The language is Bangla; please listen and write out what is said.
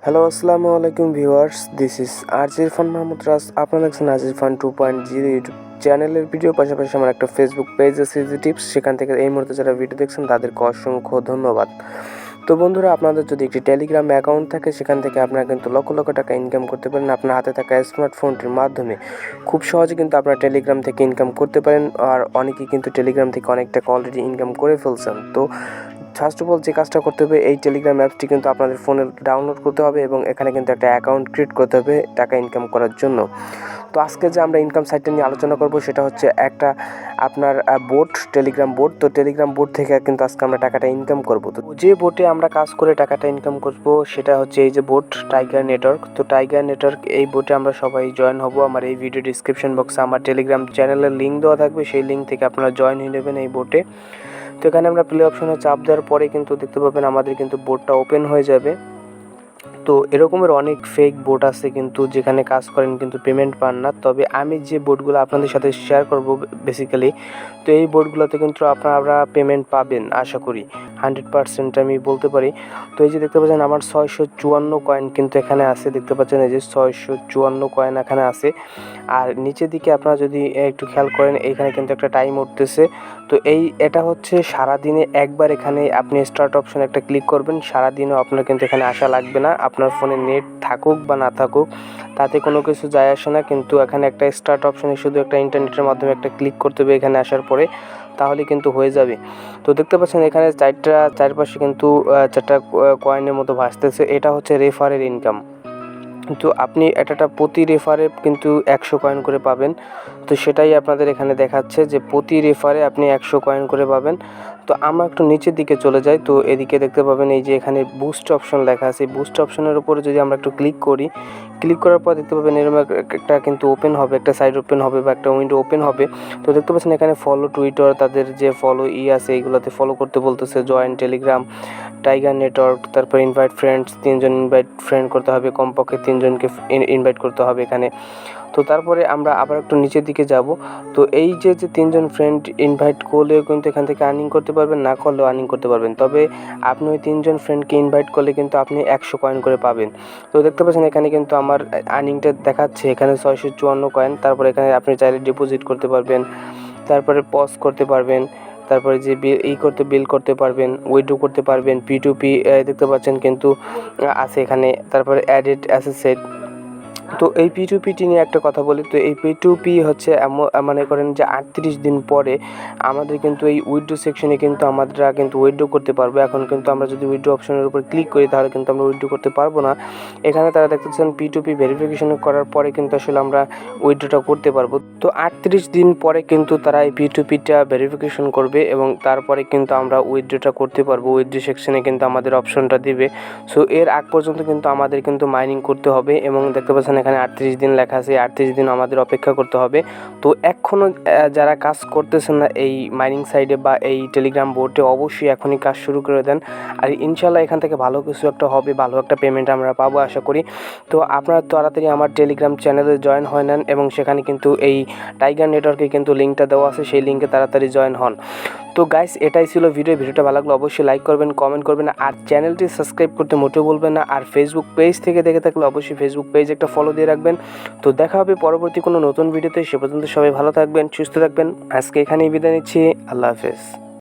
হ্যালো আসসালামু আলাইকুম ভিউয়ার্স, দিস ইজ আরজি ইরফান মাহমুদ রাজ। আপনারা দেখছেন আরজি ইরফান 2.0 ইউটিউব চ্যানেলের ভিডিও। পাশাপাশি আমার একটা ফেসবুক পেজ আছে ইজি টিপস, সেখান থেকে এই মুহূর্তে যারা ভিডিও দেখছেন তাদেরকে অসংখ্য ধন্যবাদ। তো বন্ধুরা, আপনাদের যদি একটি টেলিগ্রাম অ্যাকাউন্ট থাকে, সেখান থেকে আপনারা কিন্তু লক্ষ লক্ষ টাকা ইনকাম করতে পারেন আপনার হাতে থাকা স্মার্টফোনটির মাধ্যমে। খুব সহজে কিন্তু আপনারা টেলিগ্রাম থেকে ইনকাম করতে পারেন, আর অনেকেই কিন্তু টেলিগ্রাম থেকে অনেক টাকা অলরেডি ইনকাম করে ফেলছেন। তো ফার্স্ট অফ অল যে কাজটা করতে হবে, এই টেলিগ্রাম অ্যাপসটি কিন্তু আপনাদের ফোনে ডাউনলোড করতে হবে এবং এখানে কিন্তু একটা অ্যাকাউন্ট ক্রিয়েট করতে হবে টাকা ইনকাম করার জন্য। তো আজকে যে আমরা ইনকাম সাইটটা নিয়ে আলোচনা করব, সেটা হচ্ছে একটা আপনার বোট, টেলিগ্রাম বোট। তো টেলিগ্রাম বোট থেকে কিন্তু আজকে আমরা টাকাটা ইনকাম করব। তো যে বোটে আমরা কাজ করে টাকাটা ইনকাম করব সেটা হচ্ছে এই যে বোট, টাইগার নেটওয়ার্ক। তো টাইগার নেটওয়ার্ক, এই বোটে আমরা সবাই জয়েন হব। আমার এই ভিডিও ডিসক্রিপশন বক্সে আমার টেলিগ্রাম চ্যানেলের লিঙ্ক দেওয়া থাকবে, সেই লিঙ্ক থেকে আপনারা জয়েন হয়ে নেবেন এই বোটে। তো এখানে আমরা প্লে অপশনে চাপ দেওয়ার পরে কিন্তু দেখতে পাবেন আমাদের কিন্তু বোটটা ওপেন হয়ে যাবে। তো এরকমের অনেক ফেক বোট আছে কিন্তু, যেখানে কাজ করেন কিন্তু পেমেন্ট পান না। তবে আমি যে বোটগুলো আপনাদের সাথে শেয়ার করব বেসিক্যালি, তো এই বোটগুলোতে কিন্তু আপনারা পেমেন্ট পাবেন আশা করি 100% আমি বলতে পারি। তো এই যে দেখতে পাচ্ছেন আমার 654 কয়েন কিন্তু এখানে আছে, দেখতে পাচ্ছেন এই যে 654 কয়েন এখানে আছে। আর নিচের দিকে আপনারা যদি একটু খেয়াল করেন, এইখানে কিন্তু একটা টাইম উঠতেছে। তো এটা হচ্ছে সারাদিনে একবার এখানে আপনি স্টার্ট অপশন একটা ক্লিক করবেন। সারাদিনও আপনার কিন্তু এখানে আসা লাগবে না, আপনার ফোনে নেট থাকুক বা না থাকুক তাতে কোনো কিছু যায় আসে না। কিন্তু এখানে একটা স্টার্ট অপশনে শুধু একটা ইন্টারনেটের মাধ্যমে একটা ক্লিক করতে হবে এখানে আসার পরে, তাহলে কিন্তু হয়ে যাবে। তো দেখতে পাচ্ছেন এখানে চারপাশে কিন্তু চারটা কয়েনের মতো ভাসতেছে, এটা হচ্ছে রেফারের ইনকাম। তো আপনি এটা প্রতি রেফারে কিন্তু 100 কয়েন করে পাবেন। তো সেটাই আপনাদের এখানে দেখাচ্ছে যে প্রতি রেফারে আপনি 100 কয়েন করে পাবেন। তো আমরা একটু নিচের দিকে চলে যাই। তো এদিকে দেখতে পাবেন এই যে এখানে বুস্ট অপশন লেখা আছে, বুস্ট অপশনের উপরে যদি আমরা একটু ক্লিক করি, ক্লিক করার পর দেখতে পাবেন এরকম একটা কিন্তু ওপেন হবে, একটা সাইড ওপেন হবে বা একটা উইন্ডো ওপেন হবে। তো দেখতে পাচ্ছেন এখানে ফলো টুইটার, তাদের যে ফলো আছে এইগুলোতে ফলো করতে বলতেছে, জয়েন টেলিগ্রাম, টাইগার নেটওয়ার্ক, তারপর ইনভাইট ফ্রেন্ডস, 3জন ইনভাইট ফ্রেন্ড করতে হবে, কমপক্ষে 3জনকে ইনভাইট করতে হবে এখানে। তো তারপরে আমরা আবার একটু নিচের দিকে যাব। তো এই যে 3জন ফ্রেন্ড ইনভাইট করলেও কিন্তু এখান থেকে আর্নিং করতে পারবেন, না করলেও আর্নিং করতে পারবেন। তবে আপনি ওই 3জন ফ্রেন্ডকে ইনভাইট করলে কিন্তু আপনি 100 কয়েন করে পাবেন। তো দেখতে পাচ্ছেন এখানে কিন্তু আমার আর্নিংটা দেখাচ্ছে এখানে 654 কয়েন। তারপরে এখানে আপনি চাইলে ডিপোজিট করতে পারবেন, তারপরে পজ করতে পারবেন, তারপরে যে বিল করতে পারবেন, উইথড্র করতে পারবেন, P2P দেখতে পাচ্ছেন কিন্তু আছে এখানে। তারপরে অ্যাডেড অ্যাসেট। তো এই P2P নিয়ে একটা কথা বলি। তো এই P2P হচ্ছে মনে করেন যে 38 দিন পরে আমাদের কিন্তু এই উইথড্র সেকশনে কিন্তু আমরা কিন্তু উইথড্র করতে পারবো। এখন কিন্তু আমরা যদি উইথড্র অপশনের উপর ক্লিক করি তাহলে কিন্তু আমরা উইথড্র করতে পারবো না। এখানে তারা দেখতেছেন P2P ভেরিফিকেশন করার পরে কিন্তু আসলে আমরা উইথড্রটা করতে পারবো। তো 38 দিন পরে কিন্তু তারা এই P2Pটা ভেরিফিকেশন করবে এবং তারপরে কিন্তু আমরা উইথড্রটা করতে পারবো। উইথড্র সেকশনে কিন্তু আমাদের অপশনটা দিবে। সো এর আগ পর্যন্ত কিন্তু আমাদের কিন্তু মাইনিং করতে হবে এবং দেখতে পাচ্ছেন এখানে 38 দিন লেখা আছে, 38 দিন আমাদের অপেক্ষা করতে হবে। তো এখনও যারা কাজ করতেছেন না এই মাইনিং সাইডে বা এই টেলিগ্রাম বোর্ডে, অবশ্যই এখনই কাজ শুরু করে দেন। আর ইনশাল্লাহ এখান থেকে ভালো কিছু একটা হবে, ভালো একটা পেমেন্ট আমরা পাবো আশা করি। তো আপনারা তাড়াতাড়ি আমার টেলিগ্রাম চ্যানেলে জয়েন হয়ে নেন এবং সেখানে কিন্তু এই টাইগার নেটওয়ার্কে কিন্তু লিঙ্কটা দেওয়া আছে, সেই লিঙ্কে তাড়াতাড়ি জয়েন হন। তো গাইস, এটাই ছিল ভিডিওটা ভালো লাগলে অবশ্যই লাইক করবেন, কমেন্ট করবেন, আর চ্যানেলটি সাবস্ক্রাইব করতে মোটেও বলবেন না। আর ফেসবুক পেজ থেকে দেখে থাকলে অবশ্যই ফেসবুক পেজ একটা ফলো দিয়ে রাখবেন। তো দেখা হবে পরবর্তী কোনো নতুন ভিডিওতে। সে পর্যন্ত সবাই ভালো থাকবেন, সুস্থ থাকবেন। আজকে এখানেই বিদায় নিচ্ছি। আল্লাহ হাফেজ।